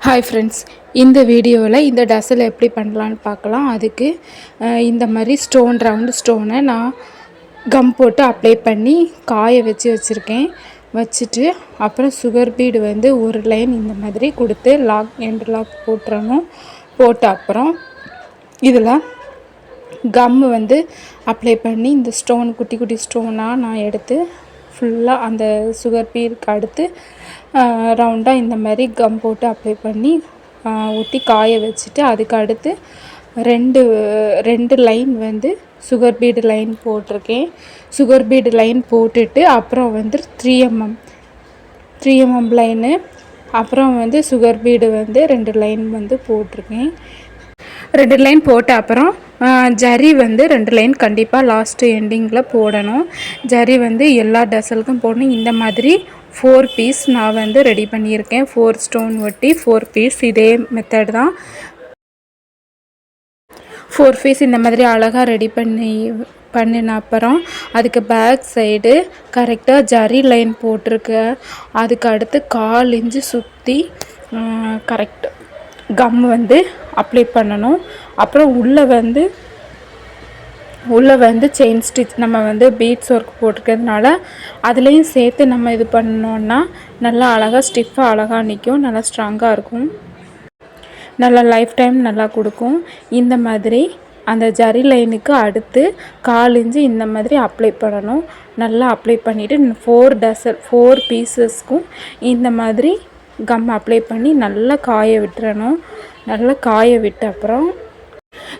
Hi friends, இந்த வீடியோவில் இந்த டசல் எப்படி பண்ணலான்னு பார்க்கலாம். அதுக்கு இந்த மாதிரி ரவுண்டு ஸ்டோனை நான் கம் போட்டு அப்ளை பண்ணி காய வச்சுருக்கேன். வச்சுட்டு அப்புறம் சுகர் பீடு வந்து ஒரு லைன் இந்த மாதிரி கொடுத்து எண்டு லாக் போட்டுறணும். போட்ட அப்புறம் இதில் கம்மு வந்து அப்ளை பண்ணி இந்த ஸ்டோன் குட்டி குட்டி ஸ்டோனாக நான் எடுத்து ஃபுல்லாக அந்த சுகர் பீடுக்கு அடுத்து ரவுண்டாக இந்த மாதிரி கம் போட்டு அப்ளை பண்ணி ஊற்றி காய வச்சுட்டு அதுக்கு அடுத்து ரெண்டு லைன் வந்து சுகர் பீடு லைன் போட்டிருக்கேன். சுகர் பீடு லைன் போட்டுட்டு அப்புறம் வந்து 3mm லைனு, அப்புறம் வந்து சுகர் பீடு வந்து 2 லைன் வந்து போட்டிருக்கேன். 2 லைன் போட்ட அப்புறம் ஜரி வந்து 2 லைன் கண்டிப்பாக லாஸ்ட்டு எண்டிங்கில் போடணும். ஜரி வந்து எல்லா டசலுக்கும் போடணும். இந்த மாதிரி 4 பீஸ் நான் வந்து ரெடி பண்ணியிருக்கேன். 4 ஸ்டோன் ஒட்டி 4 பீஸ், இதே மெத்தட் தான். 4 பீஸ் இந்த மாதிரி அழகாக ரெடி பண்ணின அப்புறம் அதுக்கு பேக் சைடு கரெக்டாக ஜரி லைன் போட்டிருக்கு. அதுக்கு அடுத்து 1/4 இன்ச்சு சுற்றி கரெக்ட் கம் வந்து அப்ளை பண்ணணும். அப்புறம் உள்ளே வந்து செயின் ஸ்டிச் நம்ம வந்து பீட்ஸ் ஒர்க் போட்டிருக்கிறதுனால அதுலேயும் சேர்த்து நம்ம இது பண்ணோன்னா நல்லா அழகாக ஸ்டிஃபாக அழகாக நிற்கும், நல்லா ஸ்ட்ராங்காக இருக்கும், நல்லா லைஃப் டைம் நல்லா கொடுக்கும். இந்த மாதிரி அந்த ஜரி லைனுக்கு அடுத்து 1/4 இன்ச்சு இந்த மாதிரி அப்ளை பண்ணணும். நல்லா அப்ளை பண்ணிவிட்டு 4 பீசஸ்க்கும் இந்த மாதிரி கம் அப்ளை பண்ணி நல்லா காய விட்டுறணும். நல்லா காய விட்ட அப்புறம்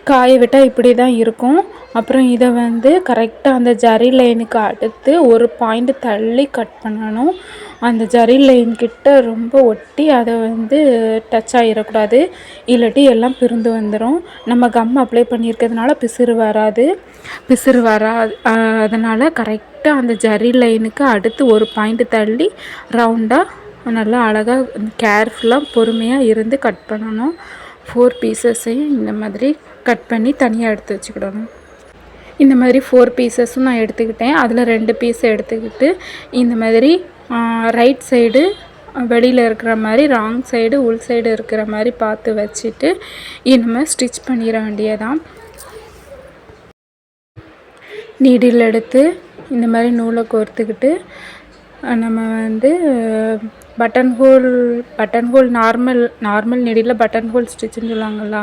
காய விட்டால் இப்படி தான் இருக்கும். அப்புறம் இதை வந்து கரெக்டாக அந்த ஜரி லைனுக்கு அடுத்து ஒரு பாயிண்ட் தள்ளி கட் பண்ணணும். அந்த ஜரி லைன்கிட்ட ரொம்ப ஒட்டி அதை வந்து டச் ஆகிடக்கூடாது, இல்லாட்டி எல்லாம் பிரிந்து வந்துடும். நம்ம கம் அப்ளை பண்ணியிருக்கிறதுனால பிசுறு வராது. அதனால் கரெக்டாக அந்த ஜரி லைனுக்கு அடுத்து ஒரு பாயிண்ட் தள்ளி ரவுண்டாக நல்லா அழகாக கேர்ஃபுல்லாக பொறுமையாக இருந்து கட் பண்ணணும். 4 பீசஸையும் இந்த மாதிரி கட் பண்ணி தனியாக எடுத்து வச்சுக்கிடணும். இந்த மாதிரி 4 பீசஸும் நான் எடுத்துக்கிட்டேன். அதில் 2 பீஸ் எடுத்துக்கிட்டு இந்த மாதிரி ரைட் சைடு வெளியில் இருக்கிற மாதிரி, ராங் சைடு உள் சைடு இருக்கிற மாதிரி பார்த்து வச்சுட்டு இனிமேல் ஸ்டிச் பண்ணிட வேண்டியதான். நீடில் எடுத்து இந்த மாதிரி நூலை கோர்த்துக்கிட்டு நம்ம வந்து button hole normal needle button hole ஸ்டிச்சுன்னு சொல்லுவாங்களா,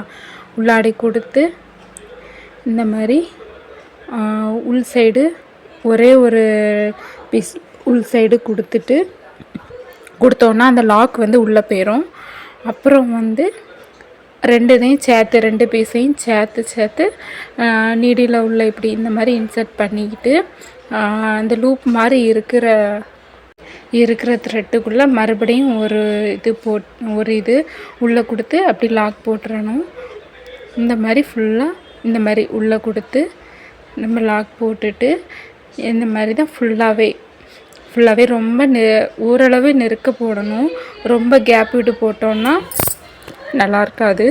உள்ளாடி கொடுத்து இந்த மாதிரி உள் சைடு ஒரே ஒரு பீஸ் உள் சைடு கொடுத்தோன்னா அந்த லாக் வந்து உள்ளே போயிடும். அப்புறம் வந்து 2 பீஸையும் சேர்த்து நீடியில் உள்ள இப்படி இந்த மாதிரி இன்சர்ட் பண்ணிக்கிட்டு அந்த லூப் மாதிரி இருக்கிற த்ரெட்டுக்குள்ளே மறுபடியும் ஒரு இது உள்ளே கொடுத்து அப்படி லாக் போட்டுறணும். இந்த மாதிரி ஃபுல்லாக இந்த மாதிரி உள்ளே கொடுத்து நம்ம லாக் போட்டுட்டு இந்த மாதிரி தான் ஃபுல்லாகவே ரொம்ப ஓரளவு நெருக்க போடணும். ரொம்ப கேப் விட்டு போட்டோன்னா நல்லா இருக்காது.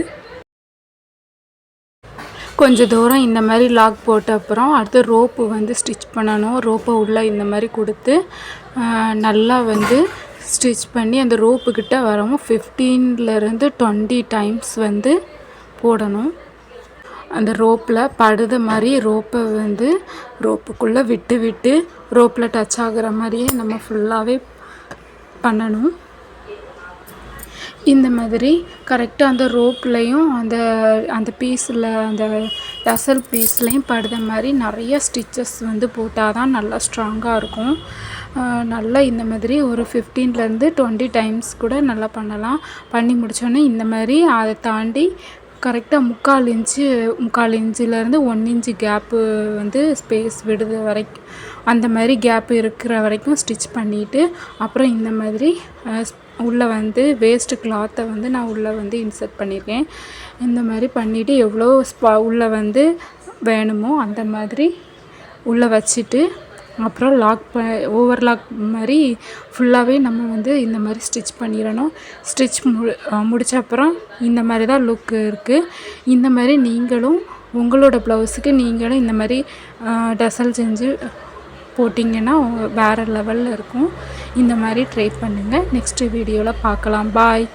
கொஞ்சம் தூரம் இந்த மாதிரி லாக் போட்ட அப்புறம் அடுத்து ரோப்பு வந்து ஸ்டிச் பண்ணணும். ரோப்பை உள்ளே இந்த மாதிரி கொடுத்து நல்லா வந்து ஸ்டிச் பண்ணி அந்த ரோப்புக்கிட்ட வரவும் 15 to 20 டைம்ஸ் வந்து போடணும். அந்த ரோப்பில் படுத மாதிரி ரோப்பை வந்து ரோப்புக்குள்ளே விட்டு ரோப்பில் டச் ஆகிற மாதிரியே நம்ம ஃபுல்லாகவே பண்ணணும். இந்த மாதிரி கரெக்டாக அந்த ரோப்லையும் அந்த பீஸில் அந்த டசல் பீஸ்லையும் படுத மாதிரி நிறைய ஸ்டிச்சஸ் வந்து போட்டால் தான் நல்லா ஸ்ட்ராங்காக இருக்கும். நல்லா இந்த மாதிரி ஒரு 15 to 20 டைம்ஸ் கூட நல்லா பண்ணலாம். பண்ணி முடித்தோன்னே இந்த மாதிரி அதை தாண்டி கரெக்டாக 3/4 இன்ச்சிலேருந்து 1 இன்ச்சு கேப்பு வந்து ஸ்பேஸ் விடுது வரைக்கும், அந்த மாதிரி கேப்பு இருக்கிற வரைக்கும் ஸ்டிச் பண்ணிவிட்டு அப்புறம் இந்த மாதிரி உள்ளே வந்து வேஸ்ட்டு கிளாத்தை வந்து நான் உள்ளே வந்து இன்சர்ட் பண்ணியிருக்கேன். இந்த மாதிரி பண்ணிவிட்டு எவ்வளோ உள்ளே வந்து வேணுமோ அந்த மாதிரி உள்ளே வச்சுட்டு அப்புறம் ஓவர்லாக் மாதிரி ஃபுல்லாகவே நம்ம வந்து இந்த மாதிரி ஸ்டிச் பண்ணிடணும். ஸ்டிச் முடித்த அப்புறம் இந்த மாதிரி தான் லுக் இருக்குது. இந்த மாதிரி நீங்களும் உங்களோட ப்ளவுஸுக்கு நீங்களும் இந்த மாதிரி டசல் செஞ்சு போட்டிங்கன்னா வேறு லெவலில் இருக்கும். இந்த மாதிரி ட்ரை பண்ணுங்கள். நெக்ஸ்ட்டு வீடியோவில் பார்க்கலாம். பாய்.